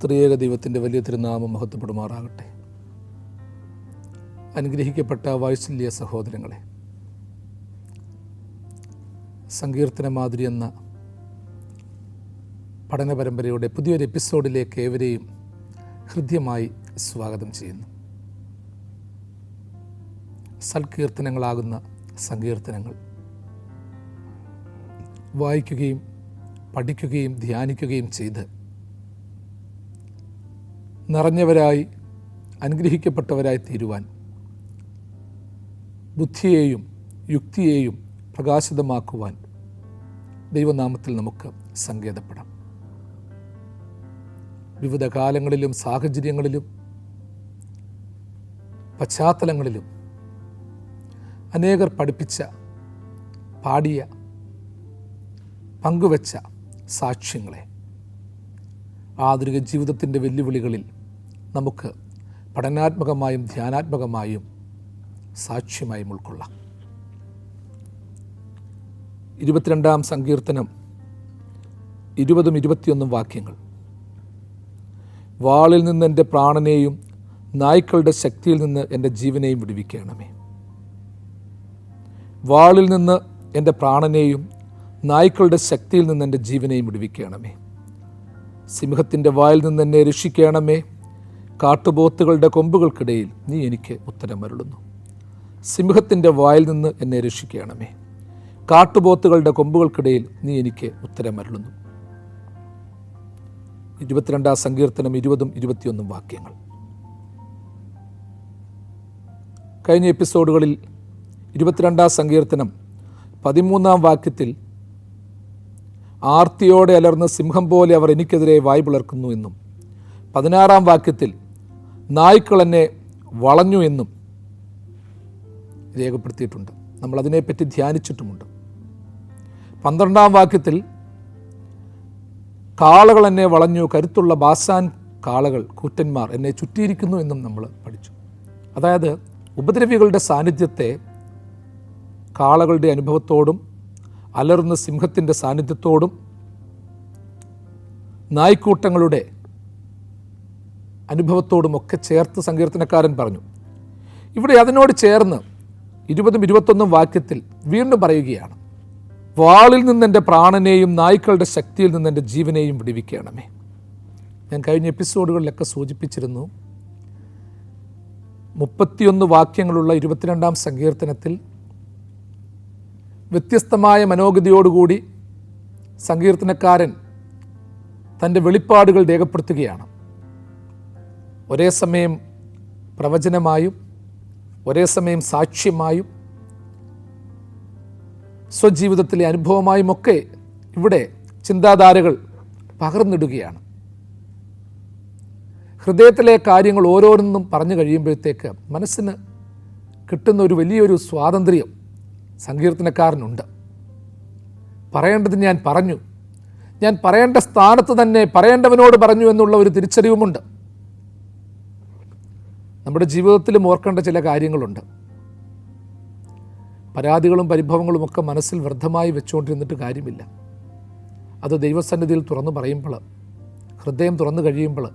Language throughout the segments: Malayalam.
ത്രിയേക ദൈവത്തിൻ്റെ വലിയ തിരുനാമം മഹത്വപ്പെടുമാറാകട്ടെ. അനുഗ്രഹിക്കപ്പെട്ട വാത്സല്യ സഹോദരങ്ങളെ, സങ്കീർത്തന മാധുരി എന്ന പഠന പരമ്പരയുടെ പുതിയൊരു എപ്പിസോഡിലേക്ക് ഏവരെയും ഹൃദ്യമായി സ്വാഗതം ചെയ്യുന്നു. സൽകീർത്തനങ്ങളാകുന്ന സങ്കീർത്തനങ്ങൾ വായിക്കുകയും പഠിക്കുകയും ധ്യാനിക്കുകയും ചെയ്ത് നിറഞ്ഞവരായി അനുഗ്രഹിക്കപ്പെട്ടവരായി തീരുവാൻ ബുദ്ധിയെയും യുക്തിയെയും പ്രകാശിതമാക്കുവാൻ ദൈവനാമത്തിൽ നമുക്ക് സങ്കേതപ്പെടാം. വിവിധ കാലങ്ങളിലും സാഹചര്യങ്ങളിലും പശ്ചാത്തലങ്ങളിലും അനേകർ പഠിപ്പിച്ച, പാടിയ, പങ്കുവച്ച സാക്ഷ്യങ്ങളെ ആധുനിക ജീവിതത്തിൻ്റെ വെല്ലുവിളികളിൽ നമുക്ക് പഠനാത്മകമായും ധ്യാനാത്മകമായും സാക്ഷ്യമായും ഉൾക്കൊള്ളാം. 22-ാം സങ്കീർത്തനം 20-21 വാക്യങ്ങൾ. വാളിൽ നിന്ന് എൻ്റെ പ്രാണനെയും നായ്ക്കളുടെ ശക്തിയിൽ നിന്ന് എൻ്റെ ജീവനെയും വിടുവിക്കണമേ. വാളിൽ നിന്ന് എൻ്റെ പ്രാണനെയും നായ്ക്കളുടെ ശക്തിയിൽ നിന്ന് എൻ്റെ ജീവനെയും വിടുവിക്കണമേ. സിംഹത്തിൻ്റെ വായിൽ നിന്ന് എന്നെ രക്ഷിക്കണമേ. കാട്ടുപോത്തുകളുടെ കൊമ്പുകൾക്കിടയിൽ നീ എനിക്ക് ഉത്തരമരുളുന്നു. സിംഹത്തിൻ്റെ വായിൽ നിന്ന് എന്നെ രക്ഷിക്കണമേ. കാട്ടുപോത്തുകളുടെ കൊമ്പുകൾക്കിടയിൽ നീ എനിക്ക് ഉത്തരമരുളുന്നു. 22-ാം സങ്കീർത്തനം 20-21 വാക്യങ്ങൾ. കഴിഞ്ഞ എപ്പിസോഡുകളിൽ 22-ാം സങ്കീർത്തനം 13-ാം വാക്യത്തിൽ ആർത്തിയോടെ അലർന്ന് സിംഹം പോലെ അവർ എനിക്കെതിരെ വായ് പിളർക്കുന്നു എന്നും 16-ാം വാക്യത്തിൽ നായ്ക്കൾ എന്നെ വളഞ്ഞു എന്നും രേഖപ്പെടുത്തിയിട്ടുണ്ട്. നമ്മളതിനെപ്പറ്റി ധ്യാനിച്ചിട്ടുമുണ്ട്. 12-ാം വാക്യത്തിൽ കാളകൾ എന്നെ വളഞ്ഞു, കരുത്തുള്ള ബാസാൻ കാളകൾ കൂറ്റന്മാർ എന്നെ ചുറ്റിയിരിക്കുന്നു എന്നും നമ്മൾ പഠിച്ചു. അതായത് ഉപദ്രവികളുടെ സാന്നിധ്യത്തെ കാളകളുടെ അനുഭവത്തോടും അലർന്ന സിംഹത്തിൻ്റെ സാന്നിധ്യത്തോടും നായ്ക്കൂട്ടങ്ങളുടെ അനുഭവത്തോടുമൊക്കെ ചേർത്ത് സങ്കീർത്തനക്കാരൻ പറഞ്ഞു. ഇവിടെ അതിനോട് ചേർന്ന് 20-21 വാക്യത്തിൽ വീണ്ടും പറയുകയാണ്, വാളിൽ നിന്ന് എൻ്റെ പ്രാണനെയും നായ്ക്കളുടെ ശക്തിയിൽ നിന്ന് എൻ്റെ ജീവനെയും വിടുവിക്കണമേ. ഞാൻ കഴിഞ്ഞ എപ്പിസോഡുകളിലൊക്കെ സൂചിപ്പിച്ചിരുന്നു, 31 വാക്യങ്ങളുള്ള 22-ാം സങ്കീർത്തനത്തിൽ വ്യത്യസ്തമായ മനോഗതിയോടുകൂടി സങ്കീർത്തനക്കാരൻ തൻ്റെ വെളിപ്പാടുകൾ രേഖപ്പെടുത്തുകയാണ്. ഒരേ സമയം പ്രവചനമായും ഒരേ സമയം സാക്ഷ്യമായും സ്വജീവിതത്തിലെ അനുഭവമായുമൊക്കെ ഇവിടെ ചിന്താധാരകൾ പകർന്നിടുകയാണ്. ഹൃദയത്തിലെ കാര്യങ്ങൾ ഓരോന്നും പറഞ്ഞു കഴിയുമ്പോഴത്തേക്ക് മനസ്സിന് കിട്ടുന്ന ഒരു വലിയൊരു സ്വാതന്ത്ര്യം സങ്കീർത്തനക്കാരനുണ്ട്. പറയേണ്ടത് ഞാൻ പറഞ്ഞു, ഞാൻ പറയേണ്ട സ്ഥാനത്ത് തന്നെ പറയേണ്ടവനോട് പറഞ്ഞു എന്നുള്ള ഒരു തിരിച്ചറിവുമുണ്ട്. നമ്മുടെ ജീവിതത്തിലും ഓർക്കേണ്ട ചില കാര്യങ്ങളുണ്ട്. പരാതികളും പരിഭവങ്ങളുമൊക്കെ മനസ്സിൽ വ്യർത്ഥമായി വെച്ചുകൊണ്ടിരുന്നിട്ട് കാര്യമില്ല. അത് ദൈവസന്നിധിയിൽ തുറന്നു പറയുമ്പോൾ, ഹൃദയം തുറന്നു കഴിയുമ്പോൾ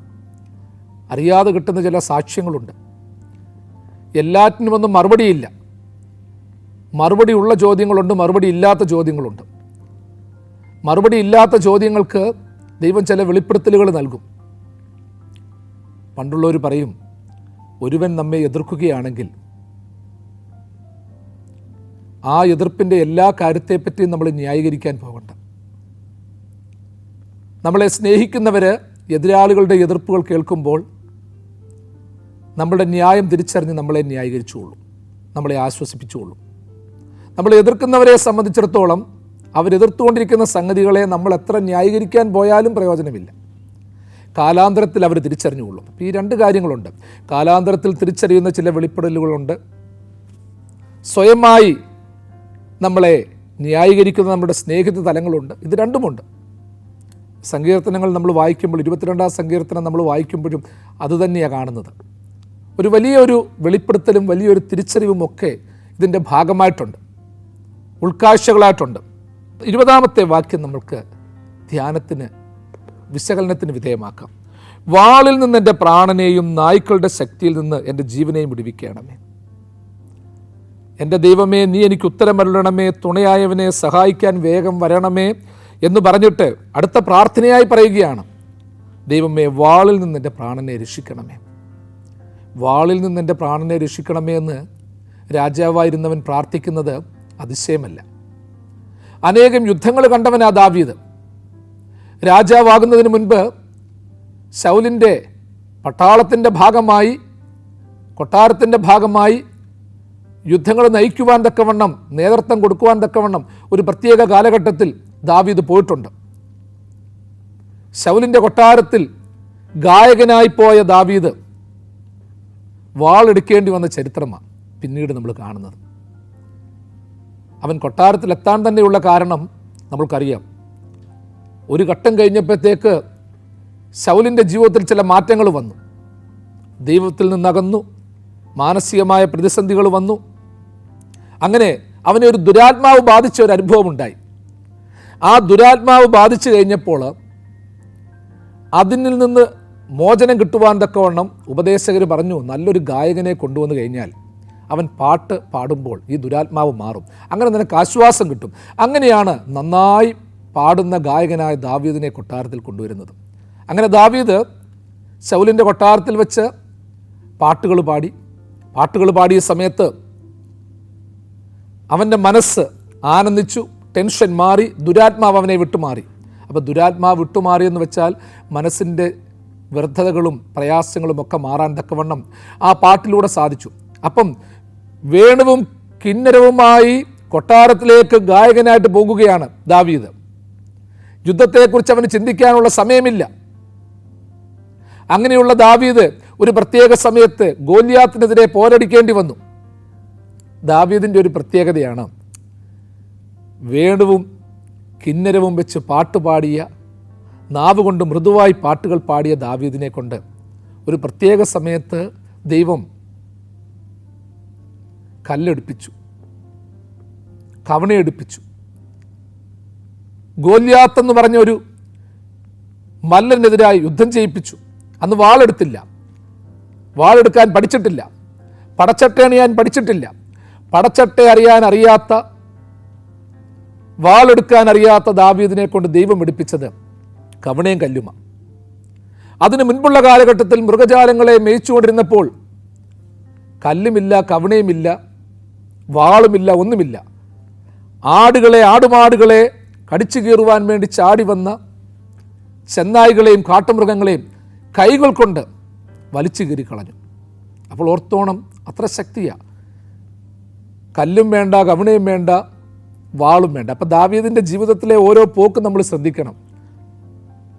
അറിയാതെ കിട്ടുന്ന ചില സാക്ഷ്യങ്ങളുണ്ട്. എല്ലാറ്റിനുമൊന്നും മറുപടിയില്ല. മറുപടി ഉള്ള ചോദ്യങ്ങളുണ്ട്, മറുപടി ഇല്ലാത്ത ചോദ്യങ്ങളുണ്ട്. മറുപടി ഇല്ലാത്ത ചോദ്യങ്ങൾക്ക് ദൈവം ചില വെളിപ്പെടുത്തലുകൾ നൽകും. പണ്ടുള്ളവർ പറയും, ഒരുവൻ നമ്മെ എതിർക്കുകയാണെങ്കിൽ ആ എതിർപ്പിൻ്റെ എല്ലാ കാര്യത്തെപ്പറ്റിയും നമ്മൾ ന്യായീകരിക്കാൻ പോകണ്ട. നമ്മളെ സ്നേഹിക്കുന്നവർ എതിരാളികളുടെ എതിർപ്പുകൾ കേൾക്കുമ്പോൾ നമ്മളുടെ ന്യായം തിരിച്ചറിഞ്ഞ് നമ്മളെ ന്യായീകരിച്ചുകൊള്ളും, നമ്മളെ ആശ്വസിപ്പിച്ചുകൊള്ളും. നമ്മൾ എതിർക്കുന്നവരെ സംബന്ധിച്ചിടത്തോളം അവരെതിർത്തുകൊണ്ടിരിക്കുന്ന സംഗതികളെ നമ്മൾ എത്ര ന്യായീകരിക്കാൻ പോയാലും പ്രയോജനമില്ല. കാലാന്തരത്തിൽ അവർ തിരിച്ചറിഞ്ഞുകൊള്ളും. അപ്പോൾ ഈ രണ്ട് കാര്യങ്ങളുണ്ട്. കാലാന്തരത്തിൽ തിരിച്ചറിയുന്ന ചില വെളിപ്പെടലുകളുണ്ട്. സ്വയമായി നമ്മളെ ന്യായീകരിക്കുന്ന നമ്മുടെ സ്നേഹിത തലങ്ങളുണ്ട്. ഇത് രണ്ടുമുണ്ട്. സങ്കീർത്തനങ്ങൾ നമ്മൾ വായിക്കുമ്പോൾ, 22-ാം സങ്കീർത്തനം നമ്മൾ വായിക്കുമ്പോഴും അതുതന്നെയാണ് കാണുന്നത്. ഒരു വലിയൊരു വെളിപ്പെടുത്തലും വലിയൊരു തിരിച്ചറിവും ഒക്കെ ഇതിൻ്റെ ഭാഗമായിട്ടുണ്ട്, ഉൾക്കാഴ്ചകളായിട്ടുണ്ട്. 20-ാമത്തെ വാക്യം നമ്മൾക്ക് ധ്യാനത്തിന്, വിശകലനത്തിന് വിധേയമാക്കാം. വാളിൽ നിന്ന് എൻ്റെ പ്രാണനെയും നായ്ക്കളുടെ ശക്തിയിൽ നിന്ന് എൻ്റെ ജീവനെയും വിടുവിക്കണമേ. എൻ്റെ ദൈവമേ, നീ എനിക്ക് ഉത്തരമരുളണമേ, തുണയായവനെ സഹായിക്കാൻ വേഗം വരണമേ എന്ന് പറഞ്ഞിട്ട് അടുത്ത പ്രാർത്ഥനയായി പറയുകയാണ്, ദൈവമേ, വാളിൽ നിന്ന് എൻ്റെ പ്രാണനെ രക്ഷിക്കണമേ. വാളിൽ നിന്ന് എൻ്റെ പ്രാണനെ രക്ഷിക്കണമേ എന്ന് രാജാവായിരുന്നവൻ പ്രാർത്ഥിക്കുന്നത് അതിശയമല്ല. അനേകം യുദ്ധങ്ങൾ കണ്ടവനാ ദാവീദ്. രാജാവാകുന്നതിന് മുൻപ് ശൗലിൻ്റെ പട്ടാളത്തിൻ്റെ ഭാഗമായി, കൊട്ടാരത്തിൻ്റെ ഭാഗമായി യുദ്ധങ്ങൾ നയിക്കുവാൻ തക്കവണ്ണം, നേതൃത്വം കൊടുക്കുവാൻ തക്കവണ്ണം ഒരു പ്രത്യേക കാലഘട്ടത്തിൽ ദാവീദ് പോയിട്ടുണ്ട്. ശൗലിൻ്റെ കൊട്ടാരത്തിൽ ഗായകനായി പോയ ദാവീദ് വാളെടുക്കേണ്ടി വന്ന ചരിത്രമാണ് പിന്നീട് നമ്മൾ കാണുന്നത്. അവൻ കൊട്ടാരത്തിലെത്താൻ തന്നെയുള്ള കാരണം നമ്മൾക്കറിയാം. ഒരു ഘട്ടം കഴിഞ്ഞപ്പോഴത്തേക്ക് ശൗലിൻ്റെ ജീവിതത്തിൽ ചില മാറ്റങ്ങൾ വന്നു. ദൈവത്തിൽ നിന്നകന്നു, മാനസികമായ പ്രതിസന്ധികൾ വന്നു. അങ്ങനെ അവനെ ഒരു ദുരാത്മാവ് ബാധിച്ച ഒരു അനുഭവം ഉണ്ടായി. ആ ദുരാത്മാവ് ബാധിച്ചു കഴിഞ്ഞപ്പോൾ അതിൽ നിന്ന് മോചനം കിട്ടുവാൻ തക്കവണ്ണം ഉപദേശകർ പറഞ്ഞു, നല്ലൊരു ഗായകനെ കൊണ്ടുവന്നു കഴിഞ്ഞാൽ അവൻ പാട്ട് പാടുമ്പോൾ ഈ ദുരാത്മാവ് മാറും, അങ്ങനെ നിനക്ക് ആശ്വാസം കിട്ടും. അങ്ങനെയാണ് നന്നായി പാടുന്ന ഗായകനായ ദാവീദിനെ കൊട്ടാരത്തിൽ കൊണ്ടുവരുന്നത്. അങ്ങനെ ദാവീദ് ശൗലിൻ്റെ കൊട്ടാരത്തിൽ വെച്ച് പാട്ടുകൾ പാടിയ സമയത്ത് അവൻ്റെ മനസ്സ് ആനന്ദിച്ചു, ടെൻഷൻ മാറി, ദുരാത്മാവ് അവനെ വിട്ടുമാറി. അപ്പോൾ ദുരാത്മാവ് വിട്ടുമാറിയെന്ന് വെച്ചാൽ മനസ്സിൻ്റെ വ്യർത്ഥതകളും പ്രയാസങ്ങളും ഒക്കെ മാറാൻ തക്കവണ്ണം ആ പാട്ടിലൂടെ സാധിച്ചു. അപ്പം വേണുവും കിന്നരവുമായി കൊട്ടാരത്തിലേക്ക് ഗായകനായിട്ട് പോകുകയാണ് ദാവീദ്. യുദ്ധത്തെക്കുറിച്ച് അവന് ചിന്തിക്കാനുള്ള സമയമില്ല. അങ്ങനെയുള്ള ദാവീദ് ഒരു പ്രത്യേക സമയത്ത് ഗോലിയാത്തിനെതിരെ പോരടിക്കേണ്ടി വന്നു. ദാവീദിൻ്റെ ഒരു പ്രത്യേകതയാണ്, വേണുവും കിന്നരവും വെച്ച് പാട്ടുപാടിയ, നാവ് കൊണ്ട് മൃദുവായി പാട്ടുകൾ പാടിയ ദാവീദിനെ കൊണ്ട് ഒരു പ്രത്യേക സമയത്ത് ദൈവം കല്ലെടുപ്പിച്ചു, കവണയെടുപ്പിച്ചു. ഗോലിയാത്തെന്ന് പറഞ്ഞ ഒരു മല്ലനെതിരായി യുദ്ധം ചെയ്യിപ്പിച്ചു. അന്ന് വാളെടുക്കാൻ പഠിച്ചിട്ടില്ല, പടച്ചട്ട അണിയാൻ പഠിച്ചിട്ടില്ല. പടച്ചട്ട അറിയാത്ത, വാളെടുക്കാൻ അറിയാത്ത ദാവീദിനെ കൊണ്ട് ദൈവം എടുപ്പിച്ചത് കവണയും കല്ലുമ. അതിന് മുൻപുള്ള കാലഘട്ടത്തിൽ മൃഗജാലങ്ങളെ മേയിച്ചുകൊണ്ടിരുന്നപ്പോൾ കല്ലുമില്ല, കവണയുമില്ല, വാളുമില്ല, ഒന്നുമില്ല. ആടുമാടുകളെ കടിച്ചു കീറുവാൻ വേണ്ടി ചാടി വന്ന ചെന്നായ്കളെയും കാട്ടുമൃഗങ്ങളെയും കൈകൾ കൊണ്ട് വലിച്ചു കീറി കളഞ്ഞു. അപ്പോൾ ഓർത്തോണം, അത്ര ശക്തിയാണ്. കല്ലും വേണ്ട, കവണയും വേണ്ട, വാളും വേണ്ട. അപ്പം ദാവീദിൻ്റെ ജീവിതത്തിലെ ഓരോ പോക്ക് നമ്മൾ ശ്രദ്ധിക്കണം.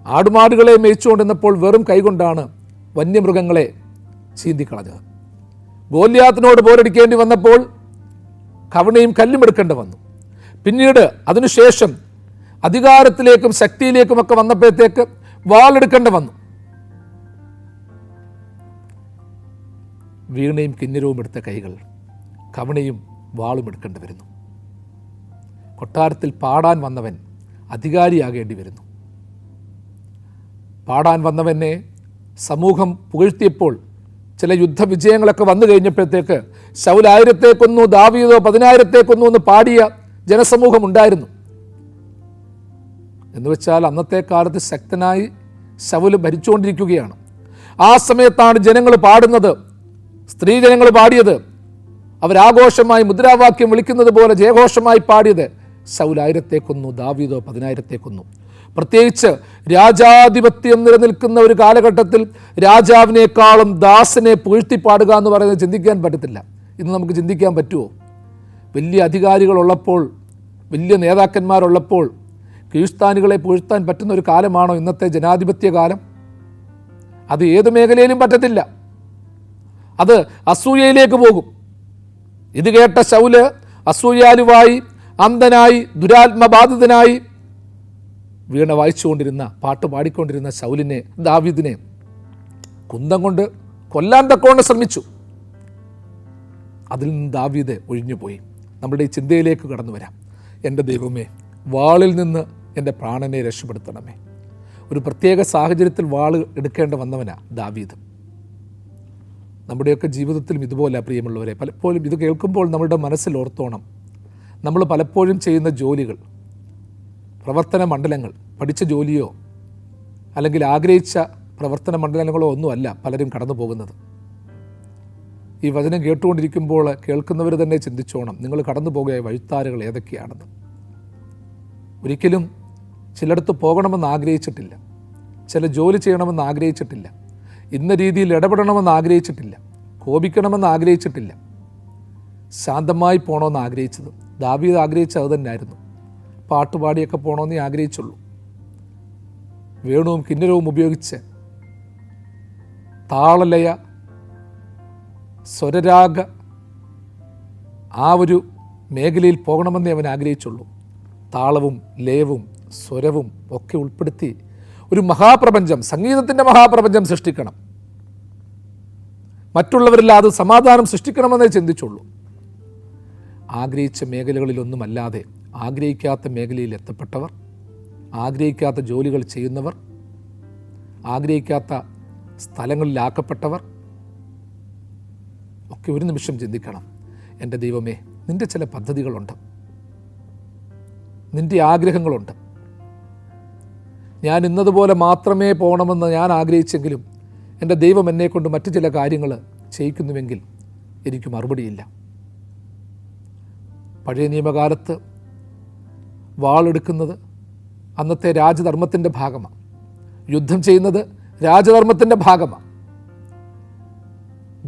ആടുമാടുകളെ മേയിച്ചുകൊണ്ടിരുന്നപ്പോൾ വെറും കൈകൊണ്ടാണ് വന്യമൃഗങ്ങളെ ചീന്തിക്കളഞ്ഞത്. ഗോലിയാത്തിനോട് പോരടിക്കേണ്ടി വന്നപ്പോൾ കവണയും കല്ലും എടുക്കേണ്ടി വന്നു. പിന്നീട് അതിനുശേഷം അധികാരത്തിലേക്കും ശക്തിയിലേക്കുമൊക്കെ വന്നപ്പോഴത്തേക്ക് വാളെടുക്കേണ്ടി വന്നു. വീണയും കിന്നരവും എടുത്ത കൈകൾ കവണയും വാളും എടുക്കേണ്ടി വരുന്നു. കൊട്ടാരത്തിൽ പാടാൻ വന്നവൻ അധികാരിയാകേണ്ടി വരുന്നു. പാടാൻ വന്നവനെ സമൂഹം പുകഴ്ത്തിയപ്പോൾ ചില യുദ്ധവിജയങ്ങളൊക്കെ വന്നു കഴിഞ്ഞപ്പോഴത്തേക്ക് ശൗൽ 1000 കൊന്നു, ദാവീദോ 10,000 കൊന്നു എന്ന് പാടിയ ജനസമൂഹം ഉണ്ടായിരുന്നു. എന്ന് വെച്ചാൽ അന്നത്തെ കാലത്ത് ശക്തനായി ശൗൽ ഭരിച്ചുകൊണ്ടിരിക്കുകയാണ്. ആ സമയത്താണ് ജനങ്ങൾ പാടുന്നത്, സ്ത്രീജനങ്ങൾ പാടിയത്. അവരാഘോഷമായി മുദ്രാവാക്യം വിളിക്കുന്നത് പോലെ ജയഘോഷമായി പാടിയത് ശൗൽ 1000 കൊന്നു, ദാവീദോ 10,000 കൊന്നു. പ്രത്യേകിച്ച് രാജാധിപത്യം നിലനിൽക്കുന്ന ഒരു കാലഘട്ടത്തിൽ രാജാവിനേക്കാളും ദാസനെ പുകഴ്ത്തി പാടുക എന്ന് പറയുന്നത് ചിന്തിക്കാൻ പറ്റത്തില്ല. ഇന്ന് നമുക്ക് ചിന്തിക്കാൻ പറ്റുമോ? വലിയ അധികാരികളുള്ളപ്പോൾ, വലിയ നേതാക്കന്മാരുള്ളപ്പോൾ കീഴ്സ്ഥാനികളെ പുകഴ്ത്താൻ പറ്റുന്ന ഒരു കാലമാണോ ഇന്നത്തെ ജനാധിപത്യ കാലം? അത് ഏത് മേഖലയിലും പറ്റത്തില്ല. അത് അസൂയയിലേക്ക് പോകും. ഇത് കേട്ട ശൗല് അസൂയാലുവായി, അന്ധനായി, ദുരാത്മബാധിതനായി വീണ വായിച്ചുകൊണ്ടിരുന്ന, പാട്ട് പാടിക്കൊണ്ടിരുന്ന ദാവീദിനെ കുന്തം കൊണ്ട് കൊല്ലാൻ തക്കോണം ശ്രമിച്ചു. അതിൽ നിന്ന് ദാവീദ് ഒഴിഞ്ഞുപോയി. നമ്മുടെ ഈ ചിന്തയിലേക്ക് കടന്നു വരാം. എൻ്റെ ദൈവമേ, വാളിൽ നിന്ന് എൻ്റെ പ്രാണനെ രക്ഷപ്പെടുത്തണമേ. ഒരു പ്രത്യേക സാഹചര്യത്തിൽ വാൾ എടുക്കേണ്ട വന്നവനാണ് ദാവീദ്. നമ്മുടെയൊക്കെ ജീവിതത്തിലും ഇതുപോലെ പ്രിയമുള്ളവരെ, പലപ്പോഴും ഇത് കേൾക്കുമ്പോൾ നമ്മുടെ മനസ്സിൽ ഓർത്തോണം, നമ്മൾ പലപ്പോഴും ചെയ്യുന്ന ജോലികൾ, പ്രവർത്തന മണ്ഡലങ്ങൾ, പഠിച്ച ജോലിയോ അല്ലെങ്കിൽ ആഗ്രഹിച്ച പ്രവർത്തന മണ്ഡലങ്ങളോ ഒന്നുമല്ല പലരും കടന്നു പോകുന്നത്. ഈ വചനം കേട്ടുകൊണ്ടിരിക്കുമ്പോൾ കേൾക്കുന്നവർ തന്നെ ചിന്തിച്ചോണം, നിങ്ങൾ കടന്നു പോകുക വഴിത്താരുകൾ ഏതൊക്കെയാണെന്ന്. ഒരിക്കലും ചിലയിടത്ത് പോകണമെന്ന് ആഗ്രഹിച്ചിട്ടില്ല, ചില ജോലി ചെയ്യണമെന്ന് ആഗ്രഹിച്ചിട്ടില്ല, ഇന്ന രീതിയിൽ ഇടപെടണമെന്ന് ആഗ്രഹിച്ചിട്ടില്ല, കോപിക്കണമെന്ന് ആഗ്രഹിച്ചിട്ടില്ല, ശാന്തമായി പോകണമെന്ന് ആഗ്രഹിച്ചത്. ദാവീദ് ആഗ്രഹിച്ചത് അത് തന്നെയായിരുന്നു. പാട്ടുപാടിയൊക്കെ പോകണമെന്നേ ആഗ്രഹിച്ചുള്ളൂ. വേണുവും കിന്നരവും ഉപയോഗിച്ച് താളലയ സ്വരരാഗ ആ ഒരു മേഖലയിൽ പോകണമെന്നേ അവൻ ആഗ്രഹിച്ചുള്ളൂ. താളവും ലയവും സ്വരവും ഒക്കെ ഉൾപ്പെടുത്തി ഒരു മഹാപ്രപഞ്ചം, സംഗീതത്തിൻ്റെ മഹാപ്രപഞ്ചം സൃഷ്ടിക്കണം. മറ്റുള്ളവരിൽ അത് സമാധാനം സൃഷ്ടിക്കണമെന്നേ ചിന്തിച്ചുള്ളൂ. ആഗ്രഹിച്ച മേഖലകളിലൊന്നുമല്ലാതെ ആഗ്രഹിക്കാത്ത മേഖലയിൽ എത്തപ്പെട്ടവർ, ആഗ്രഹിക്കാത്ത ജോലികൾ ചെയ്യുന്നവർ, ആഗ്രഹിക്കാത്ത സ്ഥലങ്ങളിലാക്കപ്പെട്ടവർ ഒക്കെ ഒരു നിമിഷം ചിന്തിക്കണം, എൻ്റെ ദൈവമേ, നിൻ്റെ ചില പദ്ധതികളുണ്ട്, നിൻ്റെ ആഗ്രഹങ്ങളുണ്ട്. ഞാൻ ഇന്നതുപോലെ മാത്രമേ പോകണമെന്ന് ഞാൻ ആഗ്രഹിച്ചെങ്കിലും എൻ്റെ ദൈവം എന്നെക്കൊണ്ട് മറ്റു ചില കാര്യങ്ങൾ ചെയ്യിക്കുന്നുവെങ്കിൽ എനിക്ക് മറുപടിയില്ല. പഴയ നിയമകാലത്ത് വാളെടുക്കുന്നത് അന്നത്തെ രാജധർമ്മത്തിൻ്റെ ഭാഗമാണ്. യുദ്ധം ചെയ്യുന്നത് രാജധർമ്മത്തിൻ്റെ ഭാഗമാണ്.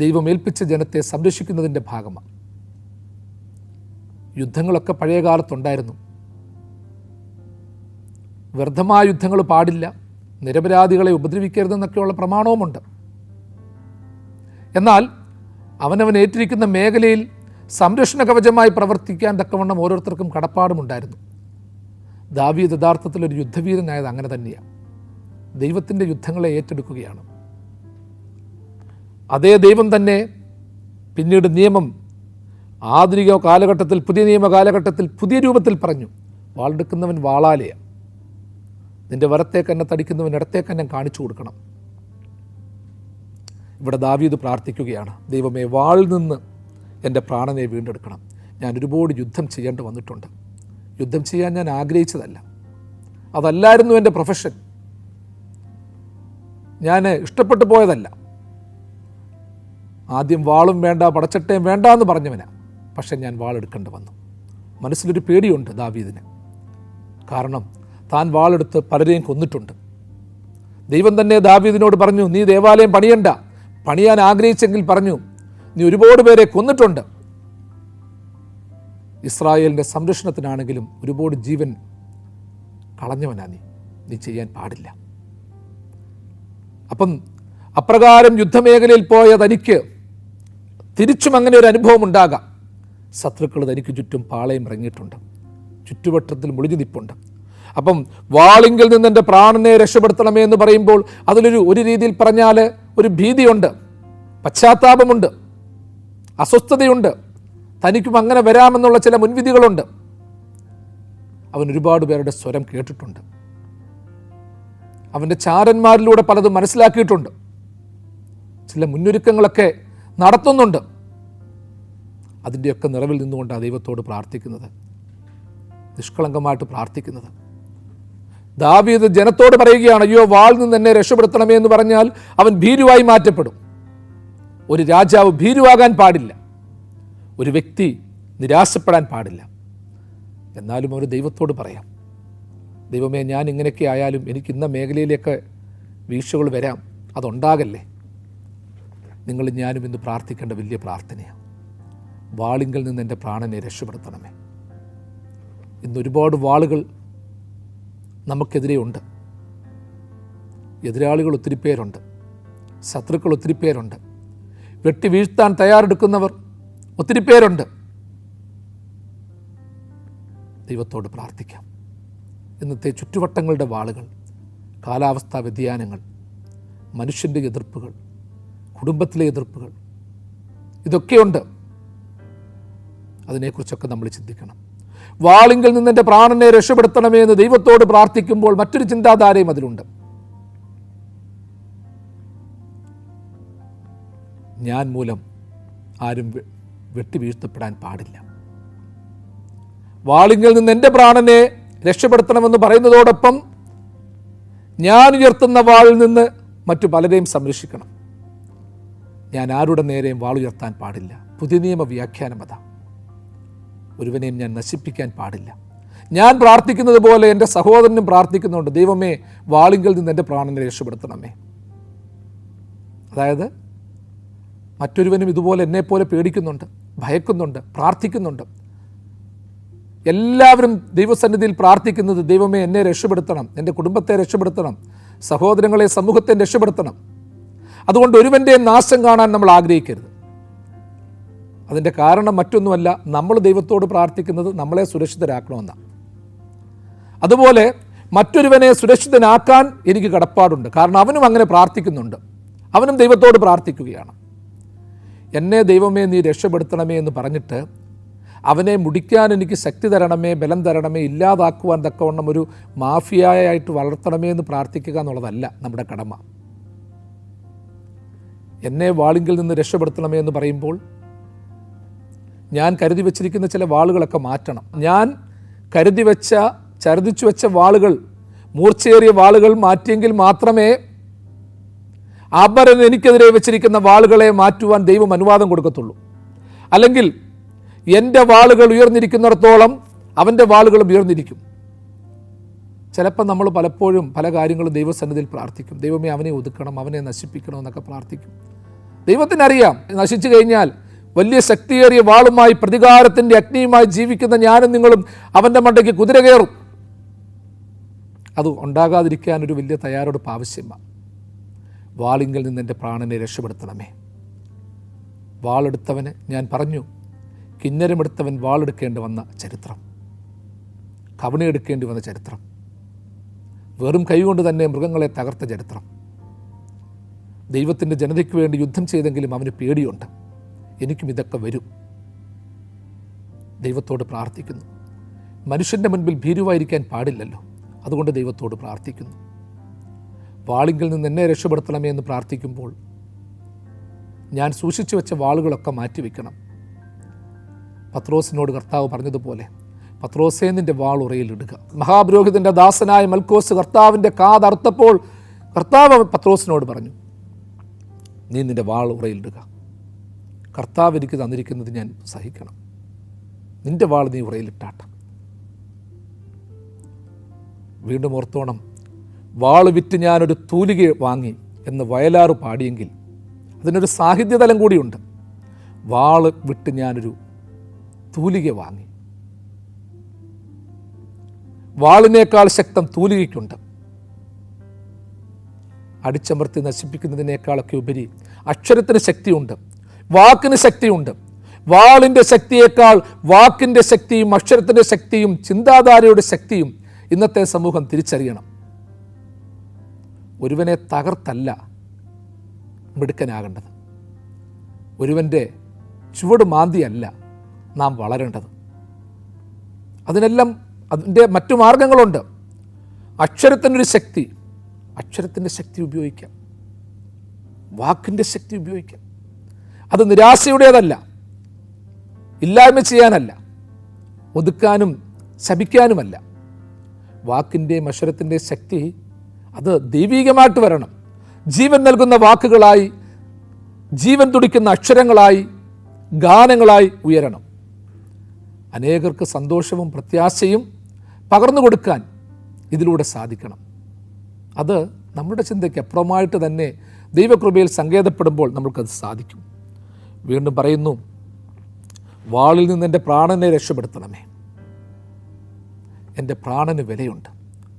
ദൈവം ഏൽപ്പിച്ച ജനത്തെ സംരക്ഷിക്കുന്നതിൻ്റെ ഭാഗമാണ്. യുദ്ധങ്ങളൊക്കെ പഴയ കാലത്തുണ്ടായിരുന്നു. വ്യർത്ഥമായ യുദ്ധങ്ങൾ പാടില്ല, നിരപരാധികളെ ഉപദ്രവിക്കരുതെന്നൊക്കെയുള്ള പ്രമാണവുമുണ്ട്. എന്നാൽ അവനവൻ ഏറ്റിരിക്കുന്ന മേഖലയിൽ സംരക്ഷണ കവചമായി പ്രവർത്തിക്കാൻ തക്കവണ്ണം ഓരോരുത്തർക്കും കടപ്പാടുമുണ്ടായിരുന്നു. ദാവീദ് യഥാർത്ഥത്തിൽ ഒരു യുദ്ധവീരനായത് അങ്ങനെ തന്നെയാണ്. ദൈവത്തിൻ്റെ യുദ്ധങ്ങളെ ഏറ്റെടുക്കുകയാണ്. അതേ ദൈവം തന്നെ പിന്നീട് നിയമം ആധുനിക കാലഘട്ടത്തിൽ, പുതിയ നിയമ കാലഘട്ടത്തിൽ പുതിയ രൂപത്തിൽ പറഞ്ഞു, വാളെടുക്കുന്നവൻ വാളാലെയാണ്, നിൻ്റെ വലത്തേക്കന്നെ തടിക്കുന്നവൻ ഇടത്തേക്കന്നെ കാണിച്ചു കൊടുക്കണം. ഇവിടെ ദാവീദ് പ്രാർത്ഥിക്കുകയാണ്, ദൈവമേ, വാളിൽ നിന്ന് എൻ്റെ പ്രാണനെ വീണ്ടെടുക്കണം. ഞാൻ ഒരുപാട് യുദ്ധം ചെയ്യേണ്ടി വന്നിട്ടുണ്ട്. യുദ്ധം ചെയ്യാൻ ഞാൻ ആഗ്രഹിച്ചതല്ല, അതല്ലായിരുന്നു എൻ്റെ പ്രൊഫഷൻ, ഞാൻ ഇഷ്ടപ്പെട്ടു പോയതല്ല. ആദ്യം വാളും വേണ്ട, പടച്ചട്ടയും വേണ്ട എന്ന് പറഞ്ഞവനാണ്. പക്ഷെ ഞാൻ വാളെടുക്കേണ്ടി വന്നു. മനസ്സിലൊരു പേടിയുണ്ട് ദാവീദിന്. കാരണം താൻ വാളെടുത്ത് പലരെയും കൊന്നിട്ടുണ്ട്. ദൈവം തന്നെ ദാവീദിനോട് പറഞ്ഞു, നീ ദേവാലയം പണിയണ്ട, പണിയാൻ ആഗ്രഹിച്ചെങ്കിൽ പറഞ്ഞു, നീ ഒരുപാട് പേരെ കൊന്നിട്ടുണ്ട്. ഇസ്രായേലിൻ്റെ സംരക്ഷണത്തിനാണെങ്കിലും ഒരുപാട് ജീവൻ കളഞ്ഞവനാ നീ ചെയ്യാൻ പാടില്ല. അപ്പം അപ്രകാരം യുദ്ധമേഖലയിൽ പോയ തനിക്ക് തിരിച്ചും അങ്ങനെ ഒരു അനുഭവം ഉണ്ടാകാം. ശത്രുക്കൾ തനിക്ക് ചുറ്റും പാളയം ഇറങ്ങിയിട്ടുണ്ട്, ചുറ്റുവട്ടത്തിൽ മുളിഞ്ഞു നിൽപ്പുണ്ട്. അപ്പം വാളിങ്കിൽ നിന്ന് എൻ്റെ പ്രാണനെ രക്ഷപ്പെടുത്തണമേ എന്ന് പറയുമ്പോൾ ഒരു രീതിയിൽ പറഞ്ഞാൽ ഒരു ഭീതിയുണ്ട്, പശ്ചാത്താപമുണ്ട്, അസ്വസ്ഥതയുണ്ട്. തനിക്കും അങ്ങനെ വരാമെന്നുള്ള ചില മുൻവിധികളുണ്ട്. അവൻ ഒരുപാട് പേരുടെ സ്വരം കേട്ടിട്ടുണ്ട്. അവൻ്റെ ചാരന്മാരിലൂടെ പലതും മനസ്സിലാക്കിയിട്ടുണ്ട്. ചില മുന്നൊരുക്കങ്ങളൊക്കെ നടത്തുന്നുണ്ട്. അതിൻ്റെയൊക്കെ നിറവിൽ നിന്നുകൊണ്ടാണ് ദൈവത്തോട് പ്രാർത്ഥിക്കുന്നത്, നിഷ്കളങ്കമായിട്ട് പ്രാർത്ഥിക്കുന്നത്. ദാവീദ് ജനത്തോട് പറയുകയാണ്, അയ്യോ, വാളിൽ നിന്ന് എന്നെ രക്ഷപ്പെടുത്തണമേ എന്ന് പറഞ്ഞാൽ അവൻ ഭീരുവായി മാറ്റപ്പെടും. ഒരു രാജാവ് ഭീരുവാകാൻ പാടില്ല, ഒരു വ്യക്തി നിരാശപ്പെടാൻ പാടില്ല. എന്നാലും അവർ ദൈവത്തോട് പറയാം, ദൈവമേ, ഞാൻ ഇങ്ങനെയൊക്കെ ആയാലും എനിക്ക് ഇന്ന മേഖലയിലേക്ക് വീഴ്ചകൾ വരാം, അതുണ്ടാകല്ലേ. നിങ്ങൾ ഞാനും ഇന്ന് പ്രാർത്ഥിക്കേണ്ട വലിയ പ്രാർത്ഥനയാണ്, വാളിങ്കിൽ നിന്ന് എൻ്റെ പ്രാണനെ രക്ഷപ്പെടുത്തണമേ. ഇന്ന് ഒരുപാട് വാളുകൾ നമുക്കെതിരെ ഉണ്ട്. എതിരാളികൾ ഒത്തിരി പേരുണ്ട്, ശത്രുക്കൾ ഒത്തിരി പേരുണ്ട്, വെട്ടി വീഴ്ത്താൻ തയ്യാറെടുക്കുന്നവർ ഒത്തിരി പേരുണ്ട്. ദൈവത്തോട് പ്രാർത്ഥിക്കാം. ഇന്നത്തെ ചുറ്റുവട്ടങ്ങളുടെ വാളുകൾ, കാലാവസ്ഥാ വ്യതിയാനങ്ങൾ, മനുഷ്യൻ്റെ എതിർപ്പുകൾ, കുടുംബത്തിലെ എതിർപ്പുകൾ, ഇതൊക്കെയുണ്ട്. അതിനെക്കുറിച്ചൊക്കെ നമ്മൾ ചിന്തിക്കണം. വാളിങ്കിൽ നിന്ന് എൻ്റെ പ്രാണനെ രക്ഷപ്പെടുത്തണമേ എന്ന് ദൈവത്തോട് പ്രാർത്ഥിക്കുമ്പോൾ മറ്റൊരു ചിന്താധാരയും അതിലുണ്ട്. ഞാൻ മൂലം ആരും വെട്ടിവീഴ്ത്തപ്പെടാൻ പാടില്ല. വാളിങ്കിൽ നിന്ന് എൻ്റെ പ്രാണനെ രക്ഷപ്പെടുത്തണമെന്ന് പറയുന്നതോടൊപ്പം ഞാൻ ഉയർത്തുന്ന വാളിൽ നിന്ന് മറ്റു പലരെയും സംരക്ഷിക്കണം. ഞാൻ ആരുടെ നേരെയും വാളുയർത്താൻ പാടില്ല. പുതിയ നിയമ വ്യാഖ്യാനം അതാ. ഒരുവനെയും ഞാൻ നശിപ്പിക്കാൻ പാടില്ല. ഞാൻ പ്രാർത്ഥിക്കുന്നത് പോലെ എൻ്റെ സഹോദരനും പ്രാർത്ഥിക്കുന്നുണ്ട്, ദൈവമേ വാളിങ്കിൽ നിന്ന് എൻ്റെ പ്രാണനെ രക്ഷപ്പെടുത്തണമേ. അതായത് മറ്റൊരുവനും ഇതുപോലെ എന്നെപ്പോലെ പേടിക്കുന്നുണ്ട്, ഭയക്കുന്നുണ്ട്, പ്രാർത്ഥിക്കുന്നുണ്ട്. എല്ലാവരും ദൈവസന്നിധിയിൽ പ്രാർത്ഥിക്കുന്നത്, ദൈവമേ എന്നെ രക്ഷപ്പെടുത്തണം, എൻ്റെ കുടുംബത്തെ രക്ഷപ്പെടുത്തണം, സഹോദരങ്ങളെ, സമൂഹത്തെ രക്ഷപ്പെടുത്തണം. അതുകൊണ്ട് ഒരുവൻ്റെ നാശം കാണാൻ നമ്മൾ ആഗ്രഹിക്കരുത്. അതിൻ്റെ കാരണം മറ്റൊന്നുമല്ല, നമ്മൾ ദൈവത്തോട് പ്രാർത്ഥിക്കുന്നത് നമ്മളെ സുരക്ഷിതരാക്കണമെന്നാണ്. അതുപോലെ മറ്റൊരുവനെ സുരക്ഷിതനാക്കാൻ എനിക്ക് കടപ്പാടുണ്ട്. കാരണം അവനും അങ്ങനെ പ്രാർത്ഥിക്കുന്നുണ്ട്, അവനും ദൈവത്തോട് പ്രാർത്ഥിക്കുകയാണ്. എന്നെ ദൈവമേ നീ രക്ഷപ്പെടുത്തണമേ എന്ന് പറഞ്ഞിട്ട് അവനെ മുടിക്കാൻ എനിക്ക് ശക്തി തരണമേ, ബലം തരണമേ, ഇല്ലാതാക്കുവാൻ തക്കവണ്ണം ഒരു മാഫിയായിട്ട് വളർത്തണമേ എന്ന് പ്രാർത്ഥിക്കുക എന്നുള്ളതല്ല നമ്മുടെ കടമ. എന്നെ വാളിങ്കിൽ നിന്ന് രക്ഷപ്പെടുത്തണമേ എന്ന് പറയുമ്പോൾ ഞാൻ കരുതി വച്ചിരിക്കുന്ന ചില വാളുകളൊക്കെ മാറ്റണം. ഞാൻ ഛർദ്ദിച്ചു വെച്ച വാളുകൾ, മൂർച്ചയേറിയ വാളുകൾ മാറ്റിയെങ്കിൽ മാത്രമേ അപരൻ എനിക്കെതിരെ വെച്ചിരിക്കുന്ന വാളുകളെ മാറ്റുവാൻ ദൈവം അനുവാദം കൊടുക്കത്തുള്ളൂ. അല്ലെങ്കിൽ എൻ്റെ വാളുകൾ ഉയർന്നിരിക്കുന്നിടത്തോളം അവൻ്റെ വാളുകളും ഉയർന്നിരിക്കും. ചിലപ്പോൾ നമ്മൾ പലപ്പോഴും പല കാര്യങ്ങളും ദൈവസന്നിധിയിൽ പ്രാർത്ഥിക്കും, ദൈവമേ അവനെ ഒതുക്കണം, അവനെ നശിപ്പിക്കണം എന്നൊക്കെ പ്രാർത്ഥിക്കും. ദൈവത്തിനറിയാം നശിച്ചു കഴിഞ്ഞാൽ വലിയ ശക്തിയേറിയ വാളുമായി പ്രതികാരത്തിൻ്റെ അഗ്നിയുമായി ജീവിക്കുന്ന ഞാനും നിങ്ങളും അവൻ്റെ മണ്ടയ്ക്ക് കുതിര കയറും. അത് ഉണ്ടാകാതിരിക്കാനൊരു വലിയ തയ്യാറെടുപ്പ് ആവശ്യമാണ്. വാളിങ്കിൽ നിന്ന് എൻ്റെ പ്രാണനെ രക്ഷപ്പെടുത്തണമേ. വാളെടുത്തവന് ഞാൻ പറഞ്ഞു, കിന്നരമെടുത്തവൻ വാളെടുക്കേണ്ടി വന്ന ചരിത്രം, കവണിയെടുക്കേണ്ടി വന്ന ചരിത്രം, വെറും കൈകൊണ്ട് തന്നെ മൃഗങ്ങളെ തകർത്ത ചരിത്രം. ദൈവത്തിൻ്റെ ജനതയ്ക്ക് വേണ്ടി യുദ്ധം ചെയ്തെങ്കിലും അവന് പേടിയുണ്ട്, എനിക്കും ഇതൊക്കെ വരും. ദൈവത്തോട് പ്രാർത്ഥിക്കുന്നു. മനുഷ്യൻ്റെ മുൻപിൽ ഭീരുവായിരിക്കാൻ പാടില്ലല്ലോ, അതുകൊണ്ട് ദൈവത്തോട് പ്രാർത്ഥിക്കുന്നു. വാളിങ്കിൽ നിന്ന് എന്നെ രക്ഷപ്പെടുത്തണമേ എന്ന് പ്രാർത്ഥിക്കുമ്പോൾ ഞാൻ സൂക്ഷിച്ചു വെച്ച വാളുകളൊക്കെ മാറ്റിവെക്കണം. പത്രോസിനോട് കർത്താവ് പറഞ്ഞതുപോലെ, പത്രോസേ നിൻ്റെ വാൾ ഉറയിലിടുക. മഹാപുരോഹിതൻ്റെ ദാസനായ മൽക്കോസ് കർത്താവിൻ്റെ കാതറുത്തപ്പോൾ കർത്താവ് പത്രോസിനോട് പറഞ്ഞു, നീ നിൻ്റെ വാൾ ഉറയിലിടുക. കർത്താവ് എനിക്ക് തന്നിരിക്കുന്നത് ഞാൻ സഹിക്കണം, നിൻ്റെ വാൾ നീ ഉറയിലിട്ടാട്ടെ. വീണ്ടും ഓർത്തോണം, വാൾ വിറ്റ് ഞാനൊരു തൂലിക വാങ്ങി എന്ന് വയലാറ് പാടിയെങ്കിൽ അതിനൊരു സാഹിത്യതലം കൂടിയുണ്ട്. വാൾ വിട്ട് ഞാനൊരു തൂലിക വാങ്ങി. വാളിനേക്കാൾ ശക്തം തൂലികയ്ക്കുണ്ട്. അടിച്ചമർത്തി നശിപ്പിക്കുന്നതിനേക്കാളൊക്കെ ഉപരി അക്ഷരത്തിന് ശക്തിയുണ്ട്, വാക്കിന് ശക്തിയുണ്ട്. വാളിൻ്റെ ശക്തിയേക്കാൾ വാക്കിൻ്റെ ശക്തിയും അക്ഷരത്തിൻ്റെ ശക്തിയും ചിന്താധാരയുടെ ശക്തിയും ഇന്നത്തെ സമൂഹം തിരിച്ചറിയണം. ഒരുവനെ തകർത്തല്ല മിടുക്കനാകേണ്ടത്, ഒരുവൻ്റെ ചുവട് മാന്തിയല്ല നാം വളരേണ്ടത്. അതിനെല്ലാം അതിൻ്റെ മറ്റു മാർഗങ്ങളുണ്ട്. അക്ഷരത്തിനൊരു ശക്തി, അക്ഷരത്തിൻ്റെ ശക്തി ഉപയോഗിക്കാം, വാക്കിൻ്റെ ശക്തി ഉപയോഗിക്കാം. അത് നിരാശയുടേതല്ല, ഇല്ലായ്മ ചെയ്യാനല്ല, ഒതുക്കാനും ശപിക്കാനുമല്ല. വാക്കിൻ്റെയും അക്ഷരത്തിൻ്റെ ശക്തി അത് ദൈവീകമായിട്ട് വരണം. ജീവൻ നൽകുന്ന വാക്കുകളായി, ജീവൻ തുടിക്കുന്ന അക്ഷരങ്ങളായി, ഗാനങ്ങളായി ഉയരണം. അനേകർക്ക് സന്തോഷവും പ്രത്യാശയും പകർന്നു കൊടുക്കാൻ ഇതിലൂടെ സാധിക്കണം. അത് നമ്മുടെ ചിന്തയ്ക്ക് അപ്പുറമായിട്ട് തന്നെ ദൈവകൃപയിൽ സങ്കേതപ്പെടുമ്പോൾ നമ്മൾക്കത് സാധിക്കും. വീണ്ടും പറയുന്നു, വാളിൽ നിന്ന് എൻ്റെ പ്രാണനെ രക്ഷപ്പെടുത്തണമേ. എൻ്റെ പ്രാണന് വിലയുണ്ട്.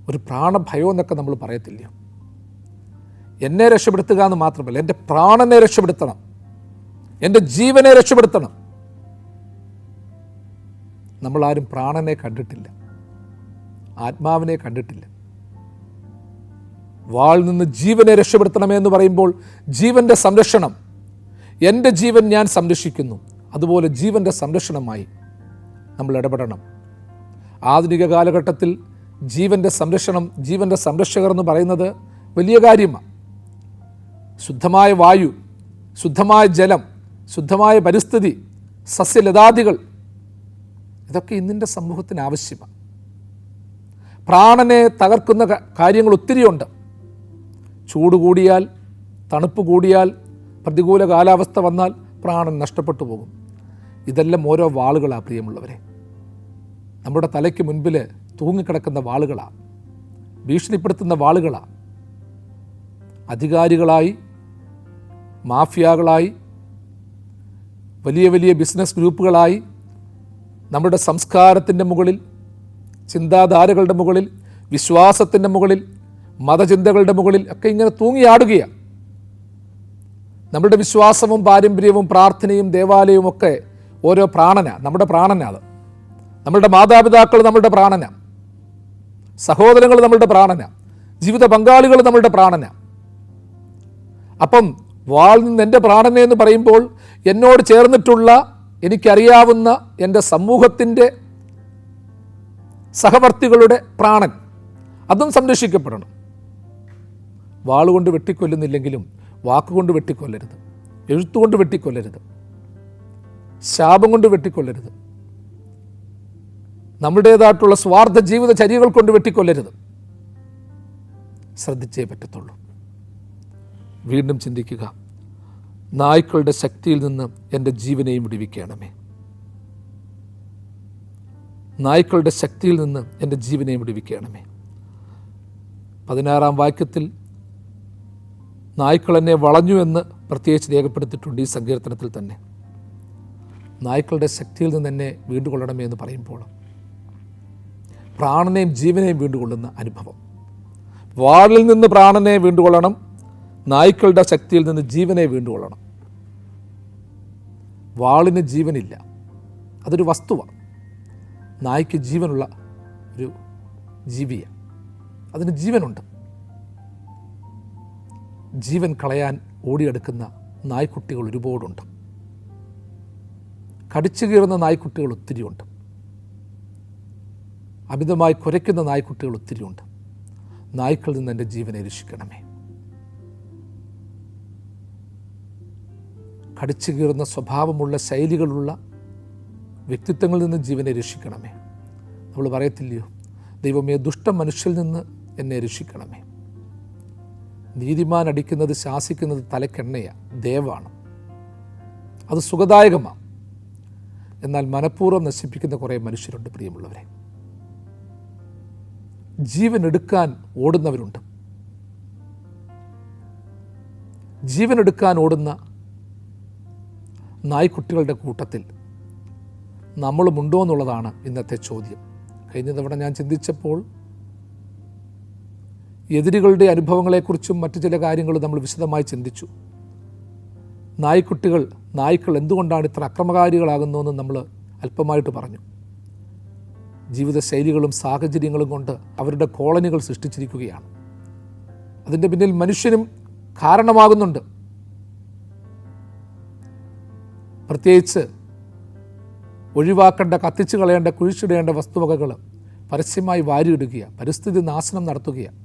ഒരു പ്രാണഭയം എന്നൊക്കെ നമ്മൾ പറയത്തില്ലയോ? എന്നെ രക്ഷപ്പെടുത്തുക എന്ന് മാത്രമല്ല, എൻ്റെ പ്രാണനെ രക്ഷപ്പെടുത്തണം, എൻ്റെ ജീവനെ രക്ഷപ്പെടുത്തണം. നമ്മളാരും പ്രാണനെ കണ്ടിട്ടില്ല, ആത്മാവിനെ കണ്ടിട്ടില്ല. വാളിൽ നിന്ന് ജീവനെ രക്ഷപ്പെടുത്തണമേ എന്ന് പറയുമ്പോൾ ജീവൻ്റെ സംരക്ഷണം, എൻ്റെ ജീവൻ ഞാൻ സംരക്ഷിക്കുന്നു, അതുപോലെ ജീവൻ്റെ സംരക്ഷണമായി നമ്മൾ ഇടപെടണം. ആധുനിക കാലഘട്ടത്തിൽ ജീവൻ്റെ സംരക്ഷണം, ജീവൻ്റെ സംരക്ഷകർ എന്ന് പറയുന്നത് വലിയ കാര്യമാണ്. ശുദ്ധമായ വായു, ശുദ്ധമായ ജലം, ശുദ്ധമായ പരിസ്ഥിതി, സസ്യലതാദികൾ, ഇതൊക്കെ ഇന്നിൻ്റെ സമൂഹത്തിന് ആവശ്യമാണ്. പ്രാണനെ തകർക്കുന്ന കാര്യങ്ങൾ ഒത്തിരിയുണ്ട്. ചൂട് കൂടിയാൽ, തണുപ്പ് കൂടിയാൽ, പ്രതികൂല കാലാവസ്ഥ വന്നാൽ പ്രാണൻ നഷ്ടപ്പെട്ടു പോകും. ഇതെല്ലാം ഓരോ വാളുകളാണ് പ്രിയമുള്ളവരെ. നമ്മുടെ തലയ്ക്ക് മുൻപിൽ തൂങ്ങിക്കിടക്കുന്ന വാളുകളാണ്, ഭീഷണിപ്പെടുത്തുന്ന വാളുകളാണ്. അധികാരികളായി, മാഫിയകളായി, വലിയ വലിയ ബിസിനസ് ഗ്രൂപ്പുകളായി നമ്മുടെ സംസ്കാരത്തിൻ്റെ മുകളിൽ, ചിന്താധാരകളുടെ മുകളിൽ, വിശ്വാസത്തിൻ്റെ മുകളിൽ, മതചിന്തകളുടെ മുകളിൽ ഒക്കെ ഇങ്ങനെ തൂങ്ങിയാടുകയാണ്. നമ്മുടെ വിശ്വാസവും പാരമ്പര്യവും പ്രാർത്ഥനയും ദേവാലയവും ഒക്കെ ഓരോ പ്രാണനാണ്, നമ്മുടെ പ്രാണനാണ്. നമ്മളുടെ മാതാപിതാക്കൾ നമ്മളുടെ പ്രാണനാണ്, സഹോദരങ്ങൾ നമ്മളുടെ പ്രാണനാണ്, ജീവിത പങ്കാളികൾ നമ്മളുടെ പ്രാണനാണ്. അപ്പം വാൾ നിന്ന് എൻ്റെ പ്രാണനെ എന്ന് പറയുമ്പോൾ എന്നോട് ചേർന്നിട്ടുള്ള, എനിക്കറിയാവുന്ന എൻ്റെ സമൂഹത്തിൻ്റെ സഹവർത്തികളുടെ പ്രാണൻ, അതും സംരക്ഷിക്കപ്പെടണം. വാളുകൊണ്ട് വെട്ടിക്കൊല്ലുന്നില്ലെങ്കിലും വാക്കുകൊണ്ട് വെട്ടിക്കൊല്ലരുത്, എഴുത്തുകൊണ്ട് വെട്ടിക്കൊല്ലരുത്, ശാപം കൊണ്ട് വെട്ടിക്കൊല്ലരുത്, നമ്മുടേതായിട്ടുള്ള സ്വാർത്ഥ ജീവിത ചര്യകൾ കൊണ്ട് വെട്ടിക്കൊല്ലരുത്. ശ്രദ്ധിച്ചേ പറ്റത്തുള്ളൂ. വീണ്ടും ചിന്തിക്കുക, നായ്ക്കളുടെ ശക്തിയിൽ നിന്ന് എൻ്റെ ജീവനെയും വിടുവിക്കണമേ. നായ്ക്കളുടെ ശക്തിയിൽ നിന്ന് എൻ്റെ ജീവനെയും വിടുവിക്കണമേ. 16-ാം വാക്യത്തിൽ നായ്ക്കൾ എന്നെ വളഞ്ഞു എന്ന് പ്രത്യേകിച്ച് രേഖപ്പെടുത്തിയിട്ടുണ്ട്. ഈ സങ്കീർത്തനത്തിൽ തന്നെ നായ്ക്കളുടെ ശക്തിയിൽ നിന്ന് എന്നെ വീണ്ടുകൊള്ളണമേ എന്ന് പറയുമ്പോൾ പ്രാണനെയും ജീവനെയും വീണ്ടുകൊള്ളുന്ന അനുഭവം. വാളിൽ നിന്ന് പ്രാണനെ വീണ്ടുകൊള്ളണം, നായ്ക്കളുടെ ശക്തിയിൽ നിന്ന് ജീവനെ വീണ്ടുകൊള്ളണം. വാളിന് ജീവനില്ല, അതൊരു വസ്തുവാണ്. നായ്ക്ക് ജീവനുള്ള ഒരു ജീവിയാണ്, അതിന് ജീവനുണ്ട്. ജീവൻ കളയാൻ ഓടിയെടുക്കുന്ന നായ്ക്കുട്ടികൾ ഒരുപാടുണ്ട്. കടിച്ചു കീറുന്ന നായ്ക്കുട്ടികൾ ഒത്തിരിയുണ്ട്. അമിതമായി കുരയ്ക്കുന്ന നായ്ക്കുട്ടികൾ ഒത്തിരിയുണ്ട്. നായ്ക്കളിൽ നിന്ന് എൻ്റെ ജീവനെ രക്ഷിക്കണമേ. കടിച്ചു കീറുന്ന സ്വഭാവമുള്ള, ശൈലികളുള്ള വ്യക്തിത്വങ്ങളിൽ നിന്ന് ജീവനെ രക്ഷിക്കണമേ. നമ്മൾ പറയത്തില്ലയോ, ദൈവമേ ദുഷ്ട മനുഷ്യരിൽ നിന്ന് എന്നെ രക്ഷിക്കണമേ. നീതിമാൻ അടിക്കുന്നത്, ശാസിക്കുന്നത് തലക്കെണ്ണയാണ്, ദേവാണ്, അത് സുഖദായകമാണ്. എന്നാൽ മനഃപൂർവ്വം നശിപ്പിക്കുന്ന കുറേ മനുഷ്യരുണ്ട് പ്രിയമുള്ളവരെ. ജീവൻ എടുക്കാൻ ഓടുന്നവരുണ്ട്. ജീവൻ എടുക്കാൻ ഓടുന്ന നായ്ക്കുട്ടികളുടെ കൂട്ടത്തിൽ നമ്മളുമുണ്ടോ എന്നുള്ളതാണ് ഇന്നത്തെ ചോദ്യം. കഴിഞ്ഞ തവണ ഞാൻ ചിന്തിച്ചപ്പോൾ എതിരികളുടെ അനുഭവങ്ങളെക്കുറിച്ചും മറ്റു ചില കാര്യങ്ങളും നമ്മൾ വിശദമായി ചിന്തിച്ചു. നായ്ക്കൾ എന്തുകൊണ്ടാണ് ഇത്ര അക്രമകാരികളാകുന്നതെന്ന് നമ്മൾ അല്പമായിട്ട് പറഞ്ഞു. ജീവിതശൈലികളും സാഹചര്യങ്ങളും കൊണ്ട് അവരുടെ കോളനികൾ സൃഷ്ടിച്ചിരിക്കുകയാണ്. അതിൻ്റെ പിന്നിൽ മനുഷ്യനും കാരണമാകുന്നുണ്ട്. പ്രത്യേകിച്ച് ഒഴിവാക്കേണ്ട, കത്തിച്ചു കളയേണ്ട, കുഴിച്ചിടേണ്ട വസ്തുവകകൾ പരസ്യമായി വാരിയിടുക, പരിസ്ഥിതി നാശനം നടത്തുകയാണ്.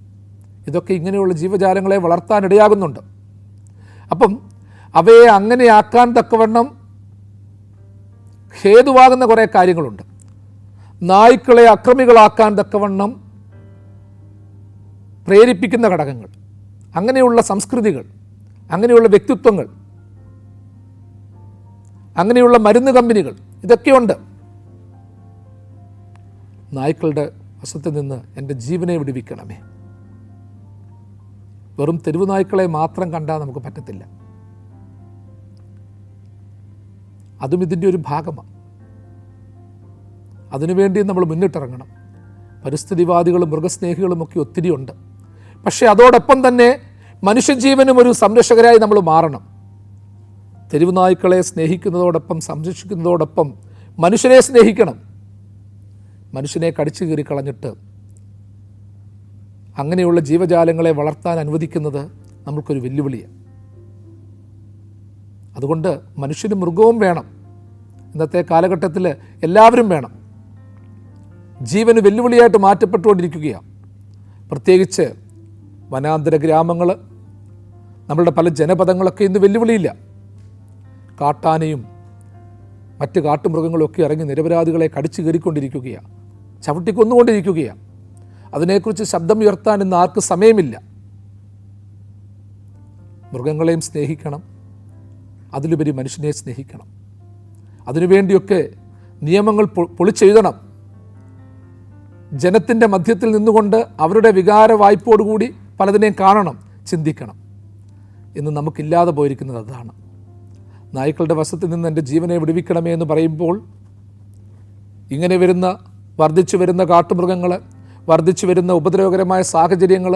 ഇതൊക്കെ ഇങ്ങനെയുള്ള ജീവജാലങ്ങളെ വളർത്താനിടയാകുന്നുണ്ട്. അപ്പം അവയെ അങ്ങനെയാക്കാൻ തക്കവണ്ണം ഹേതുവാകുന്ന കുറേ കാര്യങ്ങളുണ്ട്. നായ്ക്കളെ അക്രമികളാക്കാൻ തക്കവണ്ണം പ്രേരിപ്പിക്കുന്ന ഘടകങ്ങൾ, അങ്ങനെയുള്ള സംസ്കൃതികൾ, അങ്ങനെയുള്ള വ്യക്തിത്വങ്ങൾ, അങ്ങനെയുള്ള മരുന്ന് കമ്പനികൾ, ഇതൊക്കെയുണ്ട്. നായ്ക്കളുടെ വശത്ത് നിന്ന് എൻ്റെ ജീവനെ വിടുവിക്കണമേ. വെറും തെരുവ് നായ്ക്കളെ മാത്രം കണ്ടാൽ നമുക്ക് പറ്റത്തില്ല. അതും ഇതിൻ്റെ ഒരു ഭാഗമാണ്. അതിനുവേണ്ടി നമ്മൾ മുന്നിട്ടിറങ്ങണം. പരിസ്ഥിതിവാദികളും മൃഗസ്നേഹികളും ഒക്കെ ഒത്തിരിയുണ്ട്. പക്ഷേ അതോടൊപ്പം തന്നെ മനുഷ്യജീവനും ഒരു സംരക്ഷകരായി നമ്മൾ മാറണം. തെരുവ് നായ്ക്കളെ സ്നേഹിക്കുന്നതോടൊപ്പം, സംരക്ഷിക്കുന്നതോടൊപ്പം മനുഷ്യനെ സ്നേഹിക്കണം. മനുഷ്യനെ കടിച്ചു കീറി കളഞ്ഞിട്ട് അങ്ങനെയുള്ള ജീവജാലങ്ങളെ വളർത്താൻ അനുവദിക്കുന്നത് നമ്മൾക്കൊരു വെല്ലുവിളിയാണ്. അതുകൊണ്ട് മനുഷ്യനും മൃഗവും വേണം. ഇന്നത്തെ കാലഘട്ടത്തിൽ എല്ലാവരും വേണം. ജീവന് വെല്ലുവിളിയായിട്ട് മാറ്റപ്പെട്ടുകൊണ്ടിരിക്കുകയാണ്. പ്രത്യേകിച്ച് വനാന്തര ഗ്രാമങ്ങൾ, നമ്മളുടെ പല ജനപദങ്ങളൊക്കെ ഇന്ന് വെല്ലുവിളിയില്ല. കാട്ടാനയും മറ്റ് കാട്ടുമൃഗങ്ങളൊക്കെ ഇറങ്ങി നിരപരാധികളെ കടിച്ചു കയറിക്കൊണ്ടിരിക്കുകയാണ്, ചവിട്ടിക്കൊന്നുകൊണ്ടിരിക്കുകയാണ്. അതിനെക്കുറിച്ച് ശബ്ദമുയർത്താൻ ഇന്ന് ആർക്ക് സമയമില്ല. മൃഗങ്ങളെയും സ്നേഹിക്കണം, അതിലുപരി മനുഷ്യനെ സ്നേഹിക്കണം. അതിനുവേണ്ടിയൊക്കെ നിയമങ്ങൾ പൊളിച്ചെഴുതണം. ജനത്തിൻ്റെ മധ്യത്തിൽ നിന്നുകൊണ്ട് അവരുടെ വികാര വായ്പോടുകൂടി പലതിനെയും കാണണം, ചിന്തിക്കണം. ഇന്ന് നമുക്കില്ലാതെ പോയിരിക്കുന്നത് അതാണ്. നായ്ക്കളുടെ വശത്തിൽ നിന്ന് എൻ്റെ ജീവനെ വിടുവിക്കണമേ എന്ന് പറയുമ്പോൾ ഇങ്ങനെ വർദ്ധിച്ചു വരുന്ന കാട്ടുമൃഗങ്ങൾ, വർദ്ധിച്ചു വരുന്ന ഉപദ്രവകരമായ സാഹചര്യങ്ങൾ,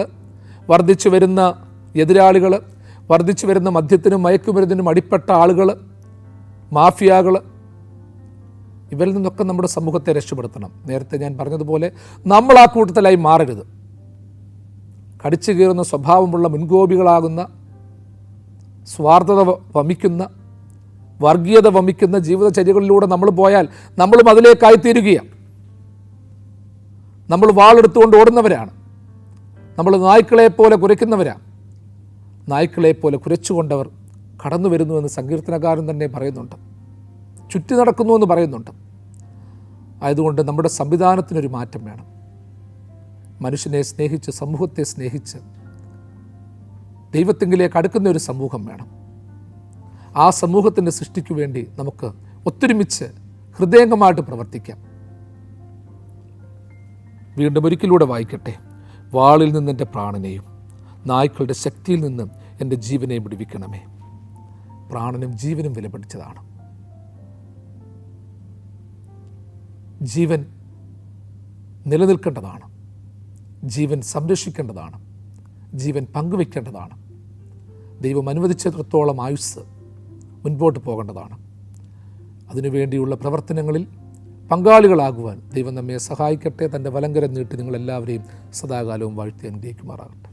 വർദ്ധിച്ചു വരുന്ന എതിരാളികൾ, വർദ്ധിച്ചു വരുന്ന മദ്യത്തിനും മയക്കുമരുന്നിനും അടിപ്പെട്ട ആളുകൾ, മാഫിയകൾ, ഇവരിൽ നിന്നൊക്കെ നമ്മുടെ സമൂഹത്തെ രക്ഷപ്പെടുത്തണം. നേരത്തെ ഞാൻ പറഞ്ഞതുപോലെ നമ്മൾ ആ കൂട്ടത്തിലായി മാറരുത്. കടിച്ചു കീറുന്ന സ്വഭാവമുള്ള മുൻകോപികളാകുന്ന, സ്വാർത്ഥത വമിക്കുന്ന, വർഗീയത വമിക്കുന്ന ജീവിതചര്യകളിലൂടെ നമ്മൾ പോയാൽ നമ്മളും അതിലേക്കായിത്തീരുകയാണ്. നമ്മൾ വാളെടുത്തുകൊണ്ട് ഓടുന്നവരാണ്. നമ്മൾ നായ്ക്കളെപ്പോലെ കുരയ്ക്കുന്നവരാണ്. നായ്ക്കളെപ്പോലെ കുരച്ചുകൊണ്ടവർ കടന്നു വരുന്നുവെന്ന് സങ്കീർത്തനകാരൻ തന്നെ പറയുന്നുണ്ട്, ചുറ്റി നടക്കുന്നുവെന്ന് പറയുന്നുണ്ട്. ആയതുകൊണ്ട് നമ്മുടെ സംവിധാനത്തിനൊരു മാറ്റം വേണം. മനുഷ്യനെ സ്നേഹിച്ച്, സമൂഹത്തെ സ്നേഹിച്ച് ദൈവത്തെങ്കിലേക്ക് അടുക്കുന്ന ഒരു സമൂഹം വേണം. ആ സമൂഹത്തിൻ്റെ സൃഷ്ടിക്കു വേണ്ടി നമുക്ക് ഒത്തൊരുമിച്ച് ഹൃദയംഗമായിട്ട് പ്രവർത്തിക്കാം. വീണ്ടും ഒരിക്കലൂടെ വായിക്കട്ടെ. വാളിൽ നിന്ന് എൻ്റെ പ്രാണനെയും നായ്ക്കളുടെ ശക്തിയിൽ നിന്നും എൻ്റെ ജീവനെയും വിടുവിക്കണമേ. പ്രാണനും ജീവനും വിലപിടിച്ചതാണ്. ജീവൻ നിലനിൽക്കേണ്ടതാണ്, ജീവൻ സംരക്ഷിക്കേണ്ടതാണ്, ജീവൻ പങ്കുവെക്കേണ്ടതാണ്. ദൈവം അനുവദിച്ചിടത്തോളം ആയുസ്സ് മുൻപോട്ട് പോകേണ്ടതാണ്. അതിനുവേണ്ടിയുള്ള പ്രവർത്തനങ്ങളിൽ പങ്കാളികളാകുവാൻ ദൈവം നമ്മെ സഹായിക്കട്ടെ. തൻ്റെ വലങ്കരം നീട്ടി നിങ്ങളെല്ലാവരെയും സദാകാലവും വാഴ്ത്തി അനുഗ്രഹിക്കുമാറാകട്ടെ.